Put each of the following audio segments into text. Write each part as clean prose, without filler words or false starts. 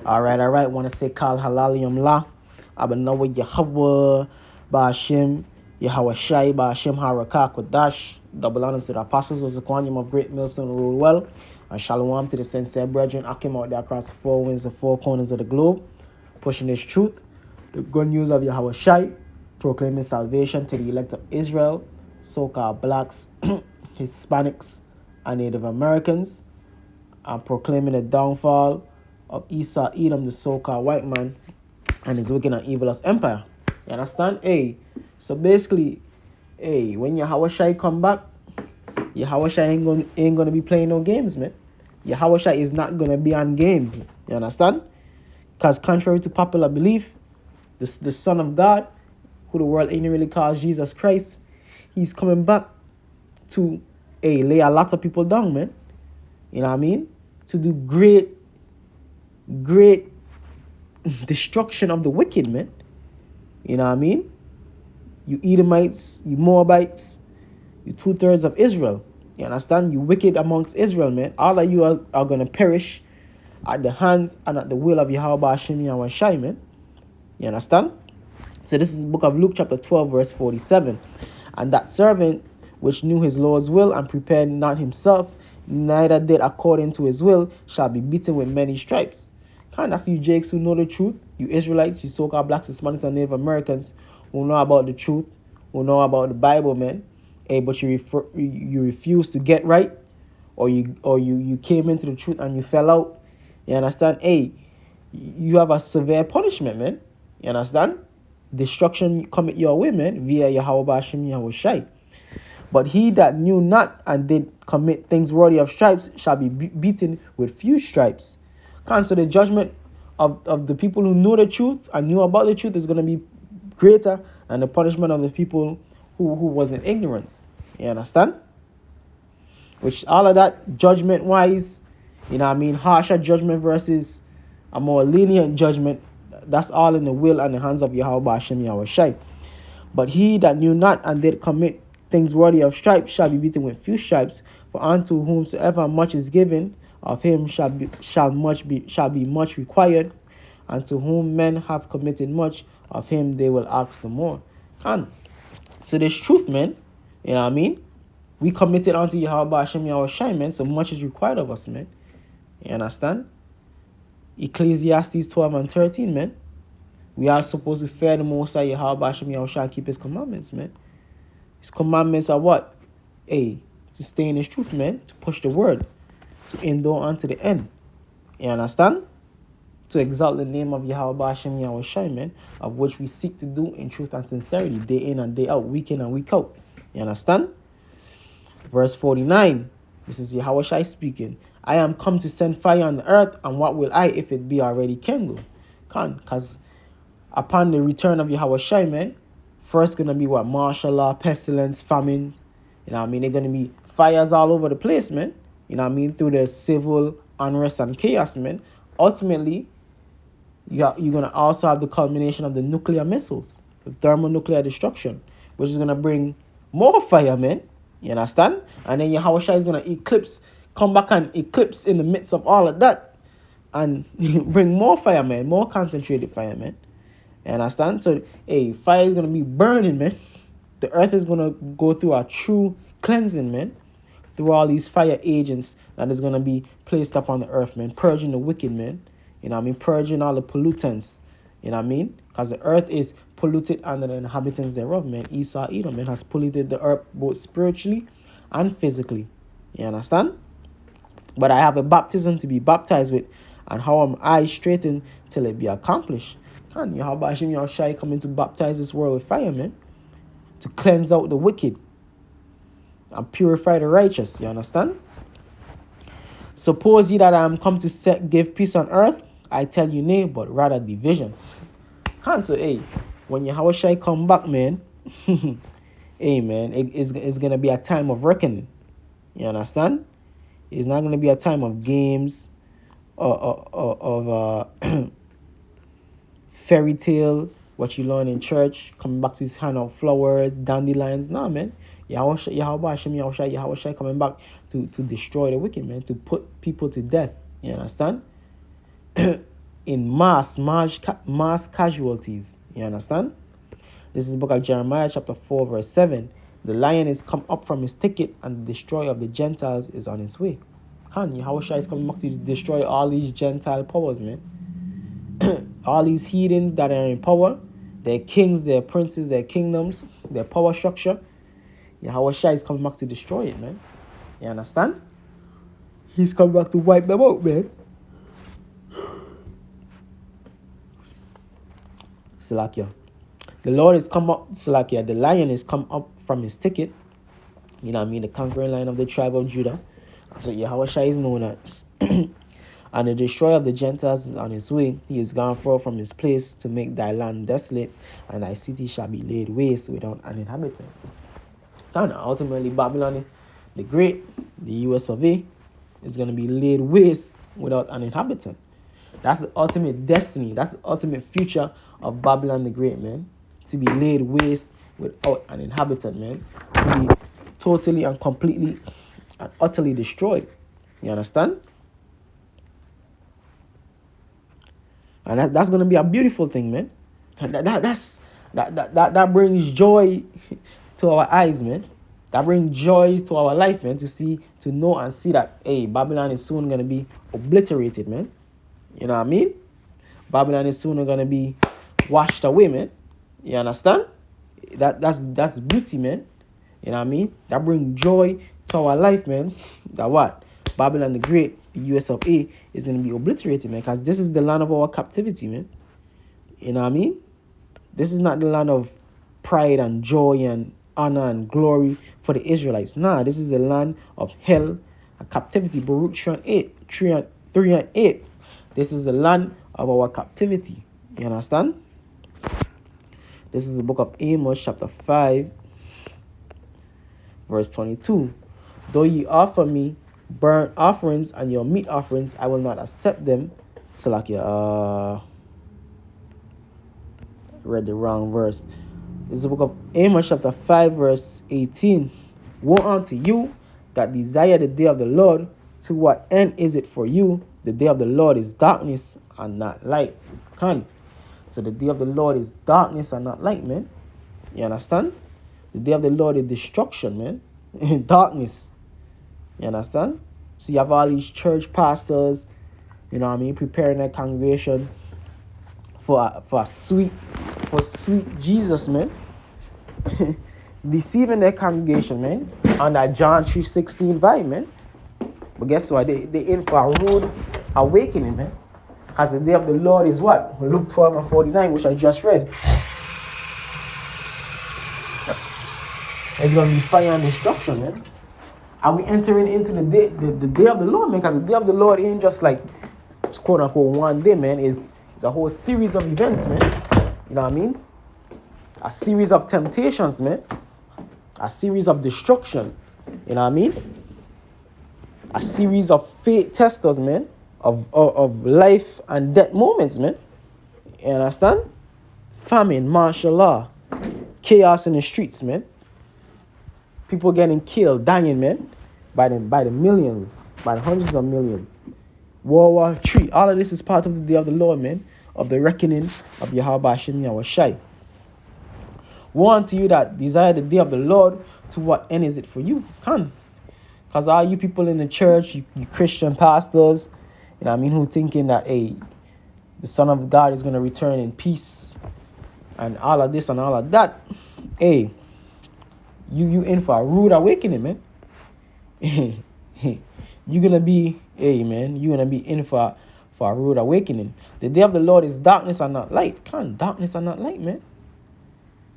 All right. Want to say Kal Halalium La. Abanawa Yahweh Bashim Yahawashi Bashim Harakak Kodash. Double honors to the apostles was the quantum of great millstone rule well. And shalom to the sincere brethren. I came out there across the four winds, the four corners of the globe, pushing this truth, the good news of Yahawashi, proclaiming salvation to the elect of Israel, so-called blacks, Hispanics, and Native Americans, and proclaiming the downfall of Esau, Edom, the so-called white man, and his wicked and evilous empire. You understand? Hey, so basically, hey, when Yahawashi come back, Yahawashi ain't gonna be playing no games, man. Yahawashi is not gonna be on games. You understand? Because contrary to popular belief, the Son of God, who the world ain't really calls Jesus Christ, he's coming back to lay a lot of people down, man. You know what I mean? To do great destruction of the wicked, man. You know what I mean? You Edomites, you Moabites, you 2/3 of Israel. You understand? You wicked amongst Israel, man. All of you are going to perish at the hands and at the will of Yahawashi Yahawashi, man. You understand? So this is the book of Luke chapter 12 verse 47. And that servant which knew his Lord's will and prepared not himself, neither did according to his will, shall be beaten with many stripes. That's you Jakes who know the truth, you Israelites, you so-called blacks, Hispanics, and Native Americans who know about the truth, who know about the Bible, man. But you refuse to get right, or you came into the truth and you fell out. You understand? You have a severe punishment, man. You understand? Destruction cometh your way, man, via Yahawashi Yahawashi. But he that knew not and did commit things worthy of stripes shall be beaten with few stripes. So the judgment of the people who know the truth and knew about the truth is going to be greater than the punishment of the people who was in ignorance. You understand? Which all of that judgment wise, you know what I mean, harsher judgment versus a more lenient judgment, that's all in the will and the hands of Yahawashi Yahawashi. But he that knew not and did commit things worthy of stripes shall be beaten with few stripes. For unto whomsoever much is given, of him shall be much required, and to whom men have committed much, of him they will ask the more. So there's truth, man. You know what I mean? We committed unto Yahawashi Yahawashi, man. So much is required of us, man. You understand? Ecclesiastes 12 and 13, man. We are supposed to fear the Most High Yahawashi Yahawashi and keep his commandments, man. His commandments are what? To stay in his truth, man. To push the word. To endure unto the end. You understand? To exalt the name of Yahawashi Yahawashi, man. Of which we seek to do in truth and sincerity. Day in and day out. Week in and week out. You understand? Verse 49. This is Yahawashi speaking. I am come to send fire on the earth. And what will I if it be already kindled? Because upon the return of Yahawashi, man, first going to be what? Martial law, pestilence, famines. You know what I mean? They're going to be fires all over the place, man. You know what I mean? Through the civil unrest and chaos, man. Ultimately, you're going to also have the culmination of the nuclear missiles, the thermonuclear destruction, which is going to bring more fire, man. You understand? And then Yahawashi is going to come back and eclipse in the midst of all of that and bring more fire, man, more concentrated fire, man. You understand? So, fire is going to be burning, man. The earth is going to go through a true cleansing, man. Through all these fire agents that is going to be placed upon the earth, man. Purging the wicked, man. You know what I mean? Purging all the pollutants. You know what I mean? Because the earth is polluted under the inhabitants thereof, man. Esau, Edom, man, has polluted the earth both spiritually and physically. You understand? But I have a baptism to be baptized with. And how am I straightened till it be accomplished? Yahawashi Yahawashi coming to baptize this world with fire, man. To cleanse out the wicked. And purify the righteous. You understand? Suppose ye that I am come to give peace on earth, I tell you nay, but rather division. So, when Yahawashi come back, man, man, it's going to be a time of reckoning. You understand? It's not going to be a time of games or of fairy tale, what you learn in church, coming back to his hand of flowers, dandelions. No, man. Yahawashi coming back to destroy the wicked, man, to put people to death. You understand? in mass casualties. You understand? This is the book of Jeremiah chapter 4 verse 7. The lion is come up from his thicket, and the destroyer of the Gentiles is on his way. Yahawashi is coming back to destroy all these Gentile powers, man. All these heathens that are in power, their kings, their princes, their kingdoms, their power structure. Yahawashi is coming back to destroy it, man. You understand? He's coming back to wipe them out, man. Salakia. The Lord is come up, Salakia. The lion is come up from his thicket. You know what I mean? The conquering lion of the tribe of Judah. That's what Yahawashi is known as. And the destroyer of the Gentiles is on his way. He is gone forth from his place to make thy land desolate, and thy city shall be laid waste without an inhabitant. And ultimately, Babylon the Great, the US of A, is going to be laid waste without an inhabitant. That's the ultimate destiny. That's the ultimate future of Babylon the Great, man. To be laid waste without an inhabitant, man. To be totally and completely and utterly destroyed. You understand? And that's gonna be a beautiful thing, man. That brings joy to our eyes, man. That brings joy to our life, man. To know and see that, hey, Babylon is soon gonna be obliterated, man. You know what I mean? Babylon is soon gonna be washed away, man. You understand? That's beauty, man. You know what I mean? That brings joy to our life, man. That what? Babylon the Great, the US of A, is going to be obliterated, man. Because this is the land of our captivity, man. You know what I mean? This is not the land of pride and joy and honor and glory for the Israelites. Nah, this is the land of hell and captivity. Baruch 3 and 8. This is the land of our captivity. You understand? This is the book of Amos, chapter 5, verse 22. Though ye offer me burnt offerings and your meat offerings, I will not accept them. Salakia, read the wrong verse. This is the book of Amos, chapter 5, verse 18. Woe unto you that desire the day of the Lord. To what end is it for you? The day of the Lord is darkness and not light. So the day of the Lord is darkness and not light, man. You understand? The day of the Lord is destruction, man. Darkness. You understand? So you have all these church pastors, you know what I mean, preparing their congregation for sweet Jesus, man. Deceiving their congregation, man, on that John 3:16 vibe, man. But guess what? They in for a rude awakening, man. Because the day of the Lord is what? Luke 12 and 49, which I just read. It's going to be fire and destruction, man. Are we entering into the day of the Lord, man? Because the day of the Lord ain't just like, quote unquote, one day, man. It's a whole series of events, man. You know what I mean? A series of temptations, man. A series of destruction. You know what I mean? A series of faith testers, man. Of life and death moments, man. You understand? Famine, martial law, chaos in the streets, man. People getting killed, dying, man, by the millions, by the hundreds of millions. World War III. All of this is part of the day of the Lord, man, of the reckoning of Yahawashi and Yahawashi. Woe unto you that desire the day of the Lord. To what end is it for you? Because all you people in the church, you Christian pastors, you know what I mean, who thinking that, hey, the Son of God is going to return in peace and all of this and all of that. Hey, you in for a rude awakening, man. You're going to be, hey, man, you're going to be in for a rude awakening. The day of the Lord is darkness and not light. Darkness and not light, man.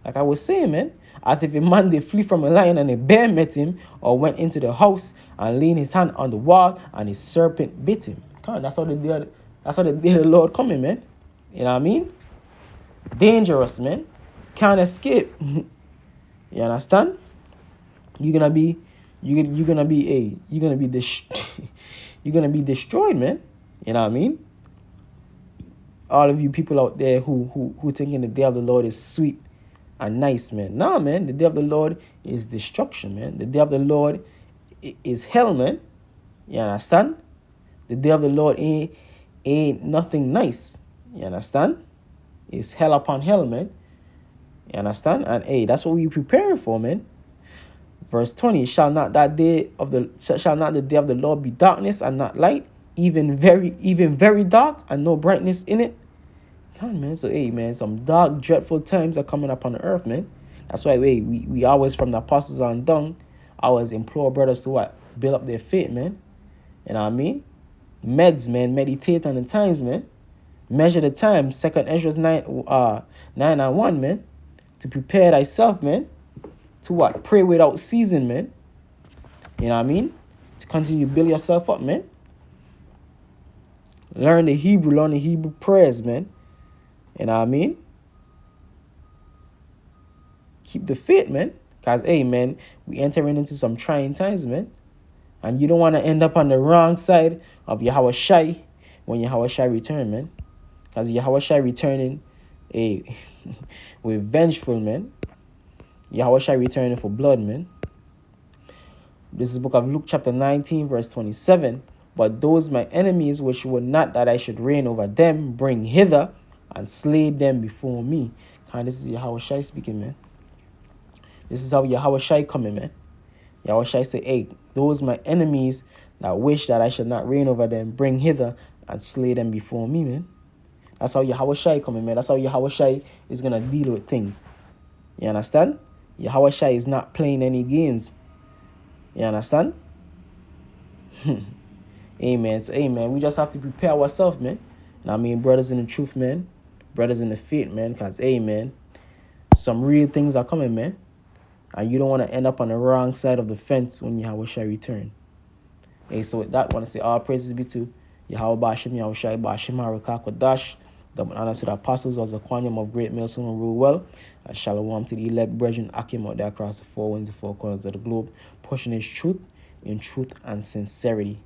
Like I was saying, man, as if a man did flee from a lion and a bear met him, or went into the house and leaned his hand on the wall and a serpent bit him. That's how the day of the Lord coming, man. You know what I mean? Dangerous, man. Can't escape. You understand? You're gonna be destroyed, man. You know what I mean? All of you people out there who thinking the day of the Lord is sweet and nice, man. Nah, man, the day of the Lord is destruction, man. The day of the Lord is hell, man. You understand? The day of the Lord ain't nothing nice. You understand? It's hell upon hell, man. You understand? And hey, that's what we preparing for, man. Verse 20, shall not the day of the Lord be darkness and not light, even very dark and no brightness in it? Come on, man. So hey, man, some dark, dreadful times are coming upon the earth, man. That's why we always, from the apostles on down, always implore brothers to what? Build up their faith, man. You know what I mean? Meds, man, meditate on the times, man. Measure the time. Second Ezra 9 and 1, man. To prepare thyself, man. To what? Pray without ceasing, man. You know what I mean? To continue to build yourself up, man. Learn the Hebrew prayers, man. You know what I mean? Keep the faith, man. Because, hey, man, we entering into some trying times, man. And you don't want to end up on the wrong side of Yahawashi when Yahawashi return, man. Because Yahawashi returning, hey, we're vengeful, man. Yahawashi returning for blood, man. This is the book of Luke chapter 19, verse 27. But those my enemies which would not that I should reign over them, bring hither and slay them before me. And this is Yahawashi speaking, man. This is how Yahawashi coming, man. Yahawashi say, hey, those my enemies that wish that I should not reign over them, bring hither and slay them before me, man. That's how Yahawashi coming, man. That's how Yahawashi is going to deal with things. You understand? Yahawashi is not playing any games. You understand? Amen. So, amen. We just have to prepare ourselves, man. I mean, brothers in the truth, man. Brothers in the faith, man. Because, amen, some real things are coming, man. And you don't want to end up on the wrong side of the fence when Yahawashi return. Hey, so with that, I want to say all praises be to Yahawashi, Yahawashi, Bashim, Harukakwadash. Double honor to the apostles was the quantum of great Milson and rule well. And shalom to the elect brethren Akim out there across the four winds, the four corners of the globe, pushing his truth in truth and sincerity.